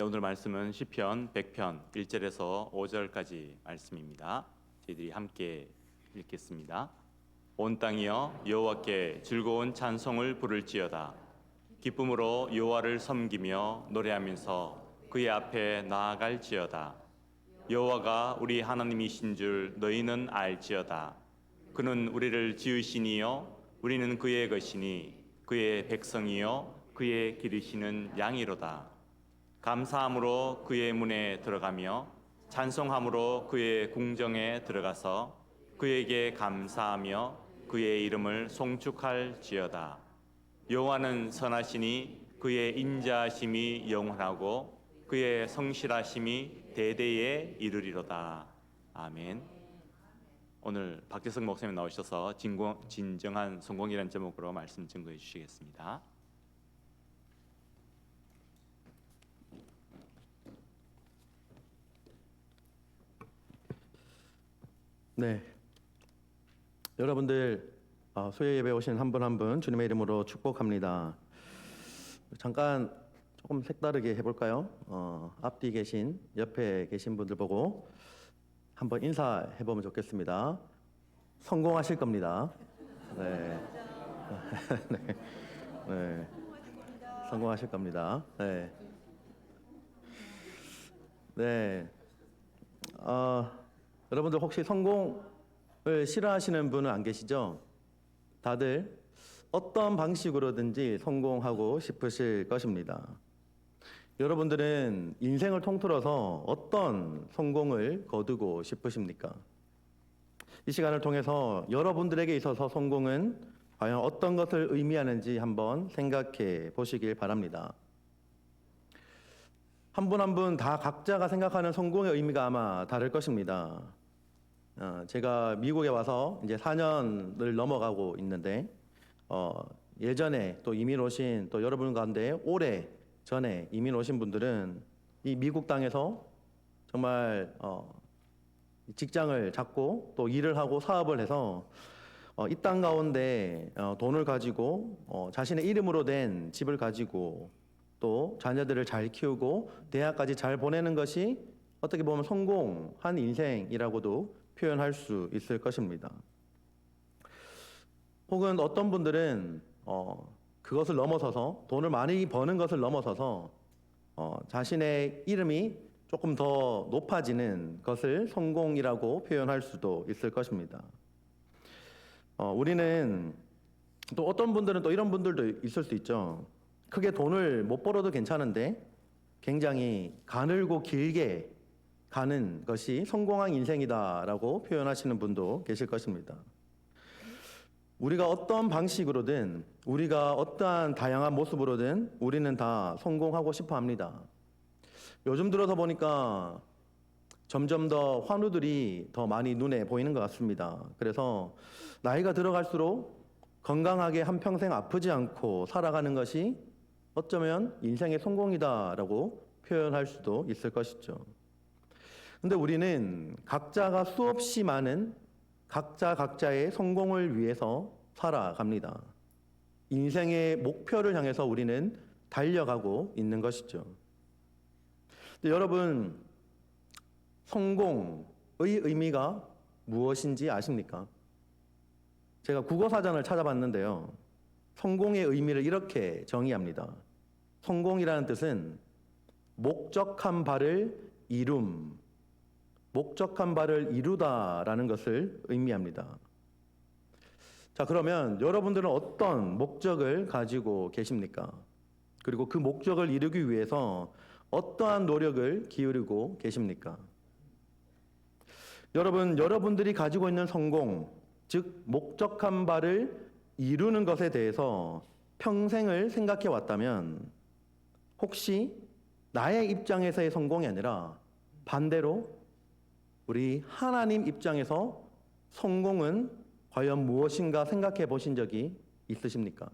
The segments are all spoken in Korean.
네, 오늘 말씀은 시편 100편 1절에서 5절까지 말씀입니다. 저희들이 함께 읽겠습니다. 온 땅이여 여호와께 즐거운 찬송을 부를지어다. 기쁨으로 여호와를 섬기며 노래하면서 그의 앞에 나아갈지어다. 여호와가 우리 하나님이신 줄 너희는 알지어다. 그는 우리를 지으시니요 우리는 그의 것이니 그의 백성이요 그의 기르시는 양이로다. 감사함으로 그의 문에 들어가며 찬송함으로 그의 궁정에 들어가서 그에게 감사하며 그의 이름을 송축할지어다. 여호와는 선하시니 그의 인자하심이 영원하고 그의 성실하심이 대대에 이르리로다. 아멘. 오늘 박재석 목사님 나오셔서 진정한 성공이라는 제목으로 말씀 증거해 주시겠습니다. 네, 여러분들 수요 예배 오신 한 분 한 분 주님의 이름으로 축복합니다. 잠깐 조금 색다르게 해볼까요? 앞뒤 계신 옆에 계신 분들 보고 한번 인사해 보면 좋겠습니다. 성공하실 겁니다. 네, 네, 네. 성공하실 겁니다. 네, 네. 여러분들 혹시 성공을 싫어하시는 분은 안 계시죠? 다들 어떤 방식으로든지 성공하고 싶으실 것입니다. 여러분들은 인생을 통틀어서 어떤 성공을 거두고 싶으십니까? 이 시간을 통해서 여러분들에게 있어서 성공은 과연 어떤 것을 의미하는지 한번 생각해 보시길 바랍니다. 한 분 한 분 다 각자가 생각하는 성공의 의미가 아마 다를 것입니다. 제가 미국에 와서 이제 4년을 넘어가고 있는데 예전에 또 이민 오신 또 여러분 가운데 오래 전에 이민 오신 분들은 이 미국 땅에서 정말 직장을 잡고 또 일을 하고 사업을 해서 이 땅 가운데 돈을 가지고 자신의 이름으로 된 집을 가지고 또 자녀들을 잘 키우고 대학까지 잘 보내는 것이 어떻게 보면 성공한 인생이라고도 표현할 수 있을 것입니다. 혹은 어떤 분들은 그것을 넘어서서 돈을 많이 버는 것을 넘어서서 자신의 이름이 조금 더 높아지는 것을 성공이라고 표현할 수도 있을 것입니다. 우리는 또 어떤 분들은 또 이런 분들도 있을 수 있죠. 크게 돈을 못 벌어도 괜찮은데 굉장히 가늘고 길게 가는 것이 성공한 인생이다라고 표현하시는 분도 계실 것입니다. 우리가 어떤 방식으로든 우리가 어떠한 다양한 모습으로든 우리는 다 성공하고 싶어 합니다. 요즘 들어서 보니까 점점 더 환우들이 더 많이 눈에 보이는 것 같습니다. 그래서 나이가 들어갈수록 건강하게 한평생 아프지 않고 살아가는 것이 어쩌면 인생의 성공이다라고 표현할 수도 있을 것이죠. 근데 우리는 각자가 수없이 많은 각자의 성공을 위해서 살아갑니다. 인생의 목표를 향해서 우리는 달려가고 있는 것이죠. 근데 여러분, 성공의 의미가 무엇인지 아십니까? 제가 국어사전을 찾아봤는데요. 성공의 의미를 이렇게 정의합니다. 성공이라는 뜻은 목적한 바를 이룸, 목적한 바를 이루다라는 것을 의미합니다. 자, 그러면 여러분들은 어떤 목적을 가지고 계십니까? 그리고 그 목적을 이루기 위해서 어떠한 노력을 기울이고 계십니까? 여러분들이 가지고 있는 성공, 즉 목적한 바를 이루는 것에 대해서 평생을 생각해 왔다면 혹시 나의 입장에서의 성공이 아니라 반대로 우리 하나님 입장에서 성공은 과연 무엇인가 생각해 보신 적이 있으십니까?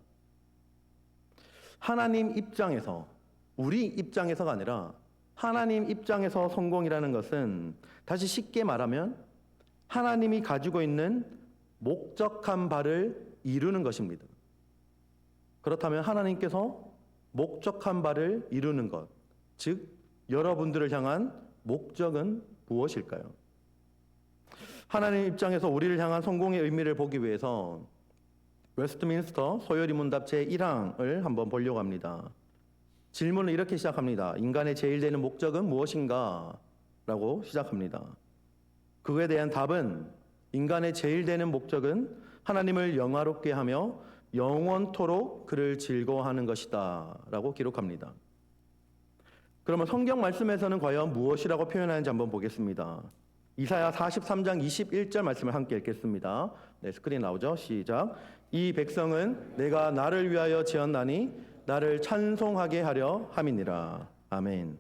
하나님 입장에서, 우리 입장에서가 아니라 하나님 입장에서 성공이라는 것은 다시 쉽게 말하면 하나님이 가지고 있는 목적한 바를 이루는 것입니다. 그렇다면 하나님께서 목적한 바를 이루는 것, 즉 여러분들을 향한 목적은 무엇일까요? 하나님 입장에서 우리를 향한 성공의 의미를 보기 위해서 웨스트민스터 소요리 문답 제1항을 한번 보려고 합니다. 질문을 이렇게 시작합니다. 인간의 제일 되는 목적은 무엇인가? 라고 시작합니다. 그거에 대한 답은 인간의 제일 되는 목적은 하나님을 영화롭게 하며 영원토록 그를 즐거워하는 것이다 라고 기록합니다. 그러면 성경 말씀에서는 과연 무엇이라고 표현하는지 한번 보겠습니다. 이사야 43장 21절 말씀을 함께 읽겠습니다. 네, 스크린 나오죠? 시작. 이 백성은 내가 나를 위하여 지었나니 나를 찬송하게 하려 함이니라. 아멘.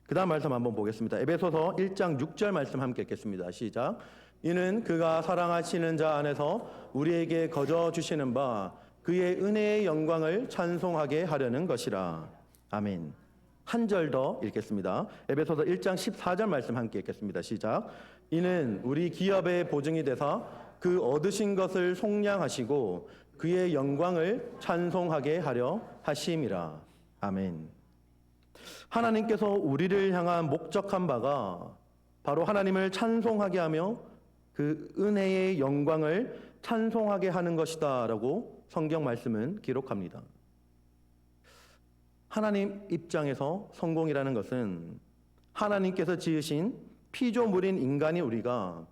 그 다음 말씀 한번 보겠습니다. 에베소서 1장 6절 말씀 함께 읽겠습니다. 시작. 이는 그가 사랑하시는 자 안에서 우리에게 거저 주시는 바 그의 은혜의 영광을 찬송하게 하려는 것이라. 아멘. 한 절 더 읽겠습니다. 에베소서 1장 14절 말씀 함께 읽겠습니다. 시작. 이는 우리 기업의 보증이 되사 그 얻으신 것을 속량하시고 그의 영광을 찬송하게 하려 하심이라. 아멘. 하나님께서 우리를 향한 목적한 바가 바로 하나님을 찬송하게 하며 그 은혜의 영광을 찬송하게 하는 것이다 라고 성경 말씀은 기록합니다. 하나님 입장에서 성공이라는 것은 하나님께서 지으신 피조물인 인간이 우리가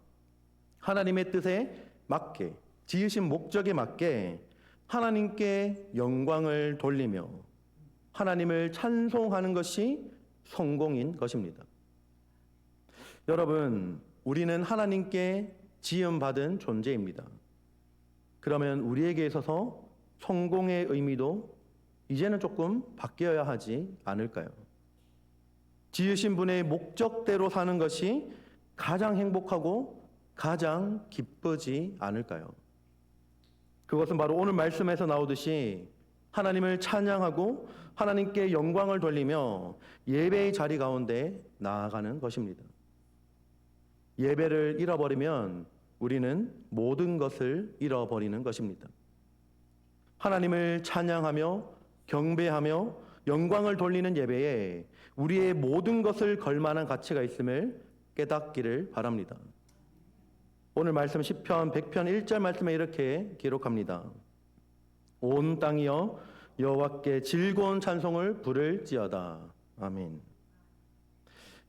하나님의 뜻에 맞게 지으신 목적에 맞게 하나님께 영광을 돌리며 하나님을 찬송하는 것이 성공인 것입니다. 여러분, 우리는 하나님께 지음받은 존재입니다. 그러면 우리에게 있어서 성공의 의미도 이제는 조금 바뀌어야 하지 않을까요? 지으신 분의 목적대로 사는 것이 가장 행복하고 가장 기쁘지 않을까요? 그것은 바로 오늘 말씀에서 나오듯이 하나님을 찬양하고 하나님께 영광을 돌리며 예배의 자리 가운데 나아가는 것입니다. 예배를 잃어버리면 우리는 모든 것을 잃어버리는 것입니다. 하나님을 찬양하며 경배하며 영광을 돌리는 예배에 우리의 모든 것을 걸 만한 가치가 있음을 깨닫기를 바랍니다. 오늘 말씀 시편 100편 1절 말씀에 이렇게 기록합니다. 온 땅이여 여호와께 즐거운 찬송을 부를지어다. 아멘.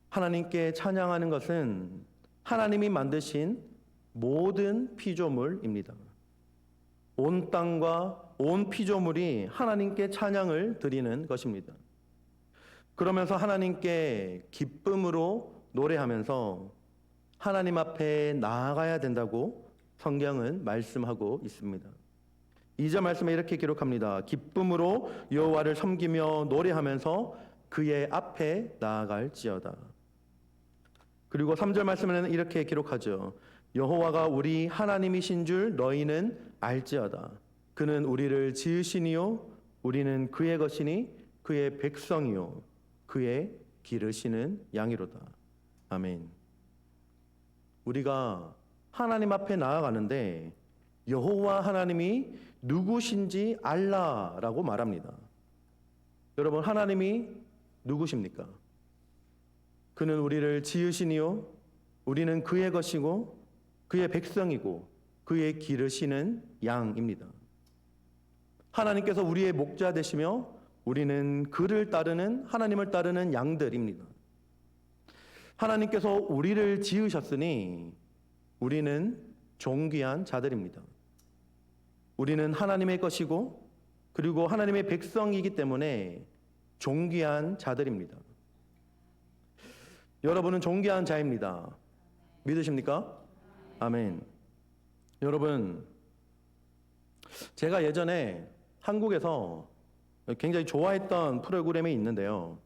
하나님께 찬양하는 것은 하나님이 만드신 모든 피조물입니다. 온 땅과 온 피조물이 하나님께 찬양을 드리는 것입니다. 그러면서 하나님께 기쁨으로 노래하면서 하나님 앞에 나아가야 된다고 성경은 말씀하고 있습니다. 2절 말씀에 이렇게 기록합니다. 기쁨으로 여호와를 섬기며 노래하면서 그의 앞에 나아갈지어다. 그리고 3절 말씀에는 이렇게 기록하죠. 여호와가 우리 하나님이신 줄 너희는 알지어다. 그는 우리를 지으시니요 우리는 그의 것이니 그의 백성이요 그의 기르시는 양이로다. 아멘. 우리가 하나님 앞에 나아가는데 여호와 하나님이 누구신지 알라라고 말합니다. 여러분, 하나님이 누구십니까? 그는 우리를 지으시니요 우리는 그의 것이고 그의 백성이고 그의 기르시는 양입니다. 하나님께서 우리의 목자 되시며 우리는 그를 따르는 하나님을 따르는 양들입니다. 하나님께서 우리를 지으셨으니 우리는 존귀한 자들입니다. 우리는 하나님의 것이고 그리고 하나님의 백성이기 때문에 존귀한 자들입니다. 여러분은 존귀한 자입니다. 믿으십니까? 아멘. 여러분, 제가 예전에 한국에서 굉장히 좋아했던 프로그램이 있는데요.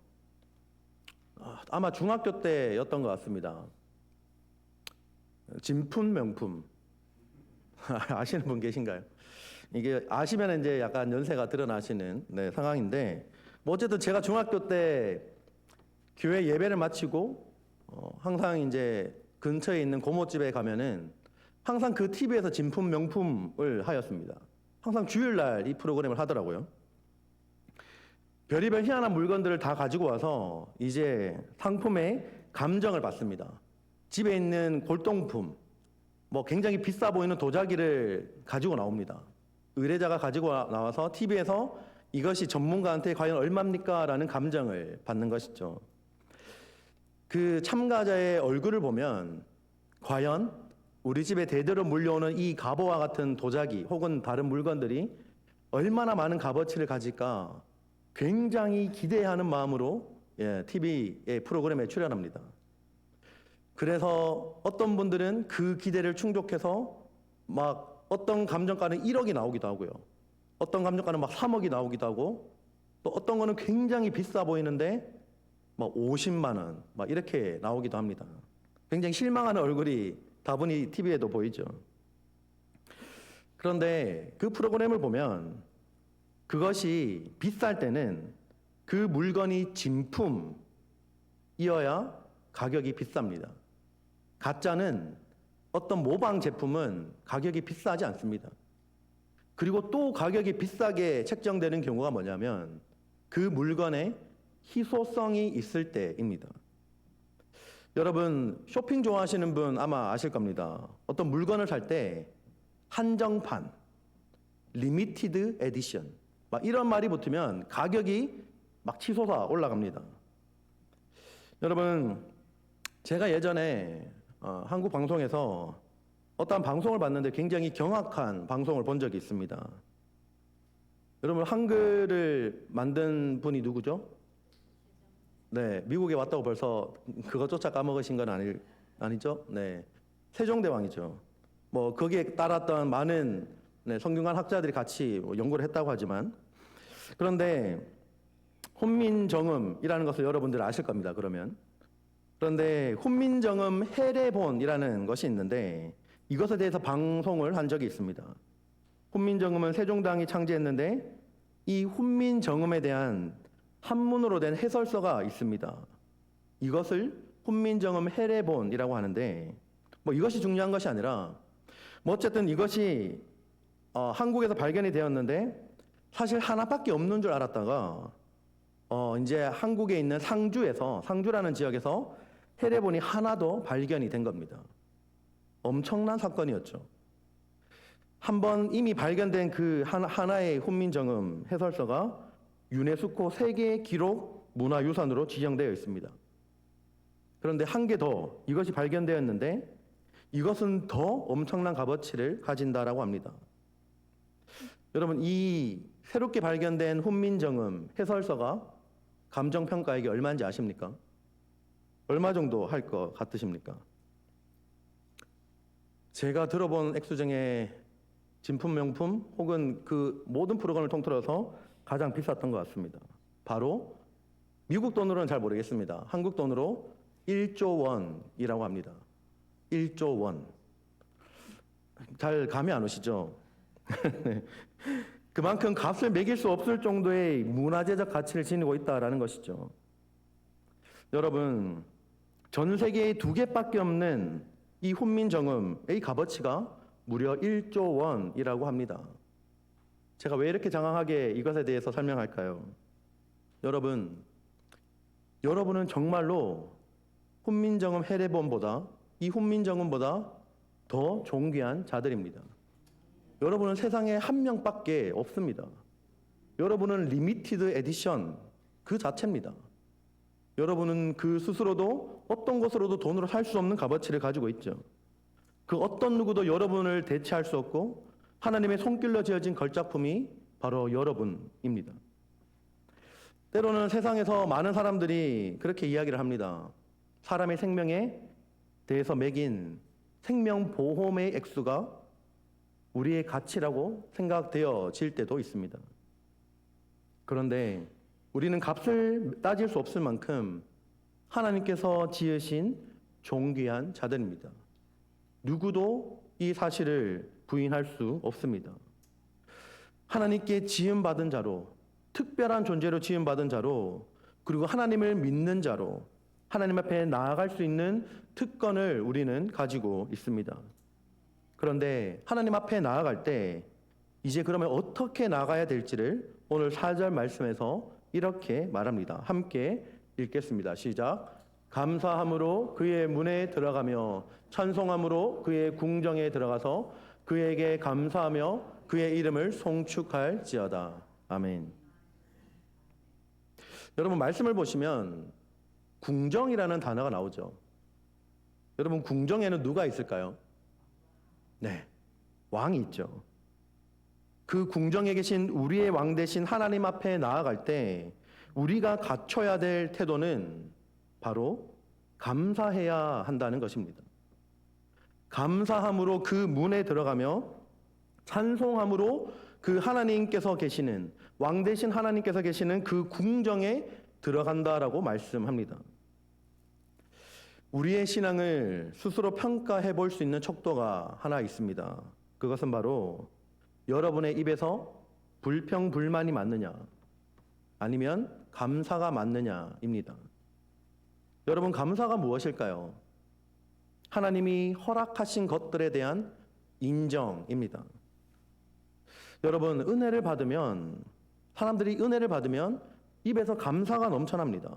아마 중학교 때였던 것 같습니다. 진품 명품. 아시는 분 계신가요? 이게 아시면 이제 약간 연세가 드러나시는 상황인데, 뭐 어쨌든 제가 중학교 때 교회 예배를 마치고 항상 이제 근처에 있는 고모집에 가면은 항상 그 TV에서 진품 명품을 하였습니다. 항상 주일날 이 프로그램을 하더라고요. 별의별 희한한 물건들을 다 가지고 와서 이제 상품에 감정을 받습니다. 집에 있는 골동품, 뭐 굉장히 비싸 보이는 도자기를 가지고 나옵니다. 의뢰자가 가지고 나와서 TV에서 이것이 전문가한테 과연 얼마입니까? 라는 감정을 받는 것이죠. 그 참가자의 얼굴을 보면 과연 우리 집에 대대로 물려오는 이 갑오와 같은 도자기 혹은 다른 물건들이 얼마나 많은 값어치를 가질까 굉장히 기대하는 마음으로 TV의 프로그램에 출연합니다. 그래서 어떤 분들은 그 기대를 충족해서 막 어떤 감정가는 1억이 나오기도 하고요. 어떤 감정가는 막 3억이 나오기도 하고 또 어떤 거는 굉장히 비싸 보이는데 막 50만 원 막 이렇게 나오기도 합니다. 굉장히 실망하는 얼굴이 다분히 TV에도 보이죠. 그런데 그 프로그램을 보면 그것이 비쌀 때는 그 물건이 진품이어야 가격이 비쌉니다. 가짜는 어떤 모방 제품은 가격이 비싸지 않습니다. 그리고 또 가격이 비싸게 책정되는 경우가 뭐냐면 그 물건에 희소성이 있을 때입니다. 여러분 쇼핑 좋아하시는 분 아마 아실 겁니다. 어떤 물건을 살 때 한정판, 리미티드 에디션 막 이런 말이 붙으면 가격이 막 치솟아 올라갑니다. 여러분 제가 예전에 한국 방송에서 어떤 방송을 봤는데 굉장히 경악한 방송을 본 적이 있습니다. 여러분 한글을 만든 분이 누구죠? 네, 미국에 왔다고 벌써 그것조차 까먹으신 건 아니죠? 네, 세종대왕이죠. 뭐 거기에 따랐던 많은 성균관 학자들이 같이 연구를 했다고 하지만 그런데 훈민정음이라는 것을 여러분들 아실 겁니다. 그런데 훈민정음 해례본이라는 것이 있는데 이것에 대해서 방송을 한 적이 있습니다. 훈민정음은 세종대왕이 창제했는데 이 훈민정음에 대한 한문으로 된 해설서가 있습니다. 이것을 훈민정음 해례본이라고 하는데 뭐 이것이 중요한 것이 아니라 뭐 어쨌든 이것이 한국에서 발견이 되었는데 사실 하나밖에 없는 줄 알았다가 이제 한국에 있는 상주라는 지역에서 해례본이 하나 더 발견이 된 겁니다. 엄청난 사건이었죠. 한번 이미 발견된 그 하나의 훈민정음 해설서가 유네스코 세계 기록 문화유산으로 지정되어 있습니다. 그런데 한 개 더 이것이 발견되었는데 이것은 더 엄청난 값어치를 가진다라고 합니다. 여러분 이 새롭게 발견된 훈민정음 해설서가 감정평가액이 얼마인지 아십니까? 얼마 정도 할 것 같으십니까? 제가 들어본 액수 중에 진품 명품 혹은 그 모든 프로그램을 통틀어서 가장 비쌌던 것 같습니다. 바로 미국 돈으로는 잘 모르겠습니다. 한국 돈으로 1조 원이라고 합니다. 1조 원. 잘 감이 안 오시죠? 그만큼 값을 매길 수 없을 정도의 문화재적 가치를 지니고 있다라는 것이죠. 여러분, 전 세계에 2개밖에 없는 이 훈민정음의 값어치가 무려 1조 원이라고 합니다. 제가 왜 이렇게 장황하게 이것에 대해서 설명할까요? 여러분은 정말로 훈민정음 해례본보다 이 훈민정음보다 더 존귀한 자들입니다. 여러분은 세상에 한 명밖에 없습니다. 여러분은 리미티드 에디션 그 자체입니다. 여러분은 그 스스로도 어떤 것으로도 돈으로 살 수 없는 값어치를 가지고 있죠. 그 어떤 누구도 여러분을 대체할 수 없고 하나님의 손길로 지어진 걸작품이 바로 여러분입니다. 때로는 세상에서 많은 사람들이 그렇게 이야기를 합니다. 사람의 생명에 대해서 매긴 생명보험의 액수가 우리의 가치라고 생각되어질 때도 있습니다. 그런데 우리는 값을 따질 수 없을 만큼 하나님께서 지으신 존귀한 자들입니다. 누구도 이 사실을 부인할 수 없습니다. 하나님께 지음받은 자로, 특별한 존재로 지음받은 자로, 그리고 하나님을 믿는 자로 하나님 앞에 나아갈 수 있는 특권을 우리는 가지고 있습니다. 그런데 하나님 앞에 나아갈 때 이제 그러면 어떻게 나가야 될지를 오늘 4절 말씀에서 이렇게 말합니다. 함께 읽겠습니다. 시작. 감사함으로 그의 문에 들어가며 찬송함으로 그의 궁정에 들어가서 그에게 감사하며 그의 이름을 송축할지어다. 아멘. 여러분 말씀을 보시면 궁정이라는 단어가 나오죠. 여러분 궁정에는 누가 있을까요? 네, 왕이 있죠. 그 궁정에 계신 우리의 왕 대신 하나님 앞에 나아갈 때 우리가 갖춰야 될 태도는 바로 감사해야 한다는 것입니다. 감사함으로 그 문에 들어가며 찬송함으로 그 하나님께서 계시는 왕 대신 하나님께서 계시는 그 궁정에 들어간다라고 말씀합니다. 우리의 신앙을 스스로 평가해 볼 수 있는 척도가 하나 있습니다. 그것은 바로 여러분의 입에서 불평, 불만이 맞느냐 아니면 감사가 맞느냐입니다. 여러분 감사가 무엇일까요? 하나님이 허락하신 것들에 대한 인정입니다. 여러분 은혜를 받으면 사람들이 은혜를 받으면 입에서 감사가 넘쳐납니다.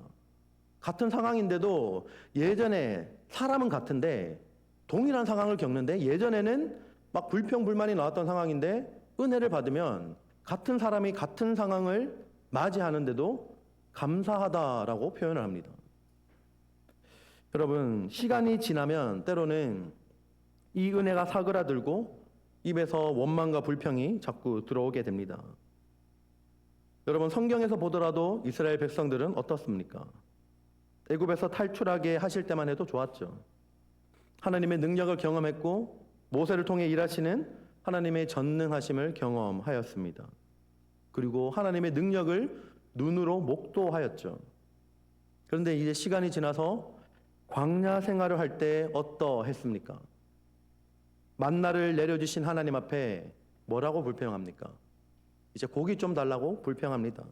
같은 상황인데도 예전에 사람은 같은데 동일한 상황을 겪는데 예전에는 막 불평 불만이 나왔던 상황인데 은혜를 받으면 같은 사람이 같은 상황을 맞이하는데도 감사하다라고 표현을 합니다. 여러분 시간이 지나면 때로는 이 은혜가 사그라들고 입에서 원망과 불평이 자꾸 들어오게 됩니다. 여러분 성경에서 보더라도 이스라엘 백성들은 어떻습니까? 애굽에서 탈출하게 하실 때만 해도 좋았죠. 하나님의 능력을 경험했고 모세를 통해 일하시는 하나님의 전능하심을 경험하였습니다. 그리고 하나님의 능력을 눈으로 목도하였죠. 그런데 이제 시간이 지나서 광야 생활을 할 때 어떠했습니까? 만나를 내려주신 하나님 앞에 뭐라고 불평합니까? 이제 고기 좀 달라고 불평합니다.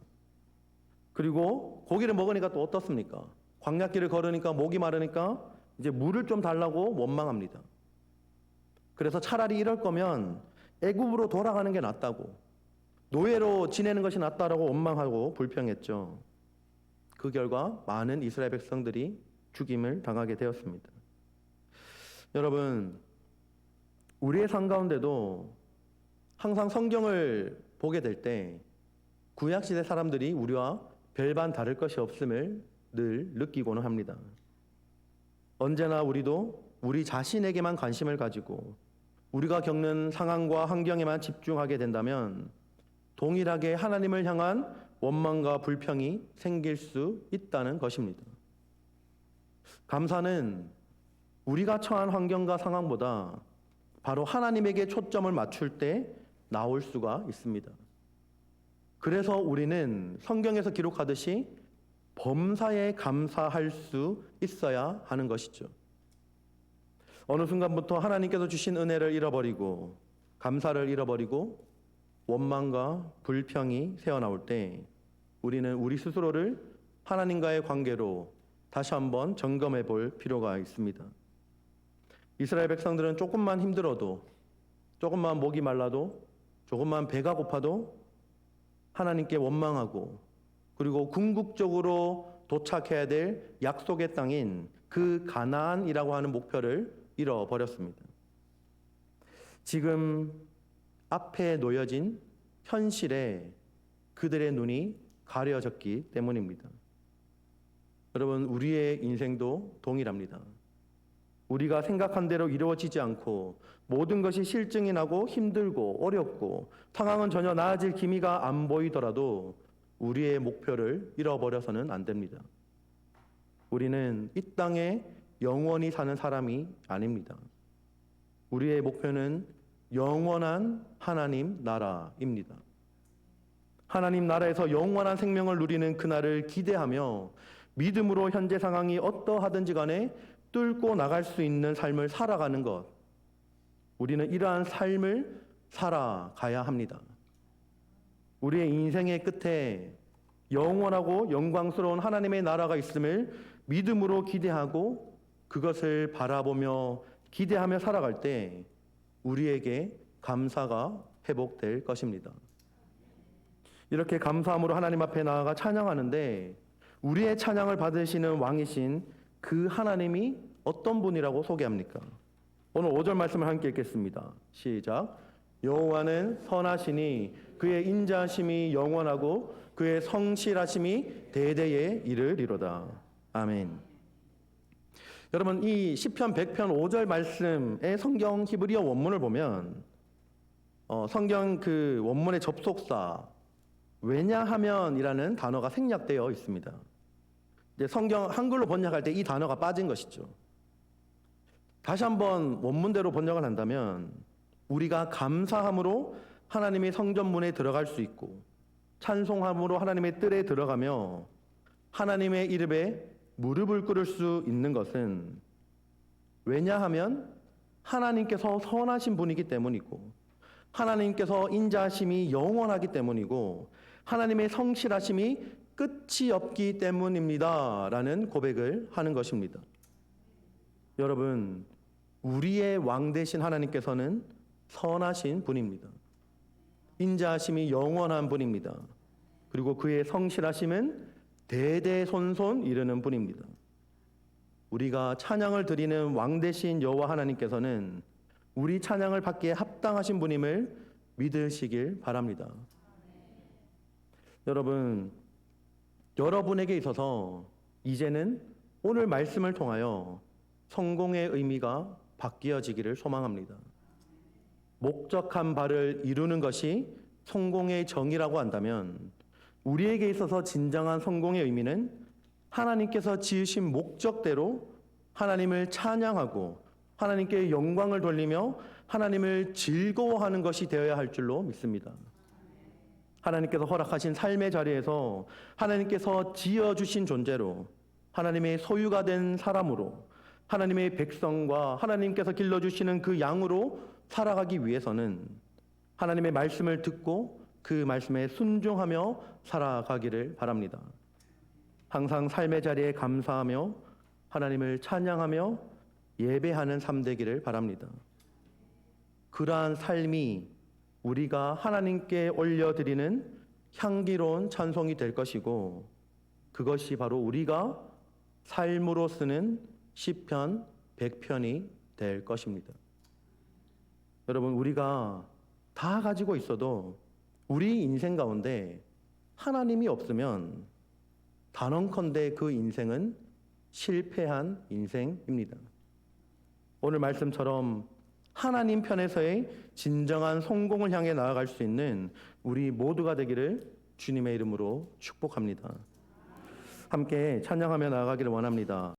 그리고 고기를 먹으니까 또 어떻습니까? 광야길을 걸으니까 목이 마르니까 이제 물을 좀 달라고 원망합니다. 그래서 차라리 이럴 거면 애굽으로 돌아가는 게 낫다고, 노예로 지내는 것이 낫다라고 원망하고 불평했죠. 그 결과 많은 이스라엘 백성들이 죽임을 당하게 되었습니다. 여러분, 우리의 삶 가운데도 항상 성경을 보게 될 때 구약시대 사람들이 우리와 별반 다를 것이 없음을 늘 느끼고는 합니다. 언제나 우리도 우리 자신에게만 관심을 가지고 우리가 겪는 상황과 환경에만 집중하게 된다면 동일하게 하나님을 향한 원망과 불평이 생길 수 있다는 것입니다. 감사는 우리가 처한 환경과 상황보다 바로 하나님에게 초점을 맞출 때 나올 수가 있습니다. 그래서 우리는 성경에서 기록하듯이 범사에 감사할 수 있어야 하는 것이죠. 어느 순간부터 하나님께서 주신 은혜를 잃어버리고 감사를 잃어버리고 원망과 불평이 새어나올 때 우리는 우리 스스로를 하나님과의 관계로 다시 한번 점검해 볼 필요가 있습니다. 이스라엘 백성들은 조금만 힘들어도, 조금만 목이 말라도, 조금만 배가 고파도 하나님께 원망하고 그리고 궁극적으로 도착해야 될 약속의 땅인 그 가나안이라고 하는 목표를 잃어버렸습니다. 지금 앞에 놓여진 현실에 그들의 눈이 가려졌기 때문입니다. 여러분, 우리의 인생도 동일합니다. 우리가 생각한 대로 이루어지지 않고 모든 것이 실증이 나고 힘들고 어렵고 상황은 전혀 나아질 기미가 안 보이더라도 우리의 목표를 잃어버려서는 안 됩니다. 우리는 이 땅에 영원히 사는 사람이 아닙니다. 우리의 목표는 영원한 하나님 나라입니다. 하나님 나라에서 영원한 생명을 누리는 그날을 기대하며 믿음으로 현재 상황이 어떠하든지 간에 뚫고 나갈 수 있는 삶을 살아가는 것, 우리는 이러한 삶을 살아가야 합니다. 우리의 인생의 끝에 영원하고 영광스러운 하나님의 나라가 있음을 믿음으로 기대하고 그것을 바라보며 기대하며 살아갈 때 우리에게 감사가 회복될 것입니다. 이렇게 감사함으로 하나님 앞에 나아가 찬양하는데 우리의 찬양을 받으시는 왕이신 그 하나님이 어떤 분이라고 소개합니까? 오늘 5절 말씀을 함께 읽겠습니다. 시작. 여호와는 선하시니 그의 인자하심이 영원하고 그의 성실하심이 대대에 이르리로다. 아멘. 여러분, 이 시편 100편 5절 말씀의 성경 히브리어 원문을 보면 성경 그 원문의 접속사 왜냐하면이라는 단어가 생략되어 있습니다. 이제 성경 한글로 번역할 때 이 단어가 빠진 것이죠. 다시 한번 원문대로 번역을 한다면 우리가 감사함으로 하나님의 성전문에 들어갈 수 있고 찬송함으로 하나님의 뜰에 들어가며 하나님의 이름에 무릎을 꿇을 수 있는 것은 왜냐하면 하나님께서 선하신 분이기 때문이고 하나님께서 인자하심이 영원하기 때문이고 하나님의 성실하심이 끝이 없기 때문입니다 라는 고백을 하는 것입니다. 여러분, 우리의 왕 되신 하나님께서는 선하신 분입니다. 인자하심이 영원한 분입니다. 그리고 그의 성실하심은 대대손손 이르는 분입니다. 우리가 찬양을 드리는 왕 되신 여호와 하나님께서는 우리 찬양을 받기에 합당하신 분임을 믿으시길 바랍니다. 여러분, 여러분에게 있어서 이제는 오늘 말씀을 통하여 성공의 의미가 바뀌어지기를 소망합니다. 목적한 바를 이루는 것이 성공의 정의라고 한다면 우리에게 있어서 진정한 성공의 의미는 하나님께서 지으신 목적대로 하나님을 찬양하고 하나님께 영광을 돌리며 하나님을 즐거워하는 것이 되어야 할 줄로 믿습니다. 하나님께서 허락하신 삶의 자리에서 하나님께서 지어주신 존재로 하나님의 소유가 된 사람으로 하나님의 백성과 하나님께서 길러주시는 그 양으로 살아가기 위해서는 하나님의 말씀을 듣고 그 말씀에 순종하며 살아가기를 바랍니다. 항상 삶의 자리에 감사하며 하나님을 찬양하며 예배하는 삶 되기를 바랍니다. 그러한 삶이 우리가 하나님께 올려드리는 향기로운 찬송이 될 것이고 그것이 바로 우리가 삶으로 쓰는 시편 100편이 될 것입니다. 여러분, 우리가 다 가지고 있어도 우리 인생 가운데 하나님이 없으면 단언컨대 그 인생은 실패한 인생입니다. 오늘 말씀처럼 하나님 편에서의 진정한 성공을 향해 나아갈 수 있는 우리 모두가 되기를 주님의 이름으로 축복합니다. 함께 찬양하며 나아가기를 원합니다.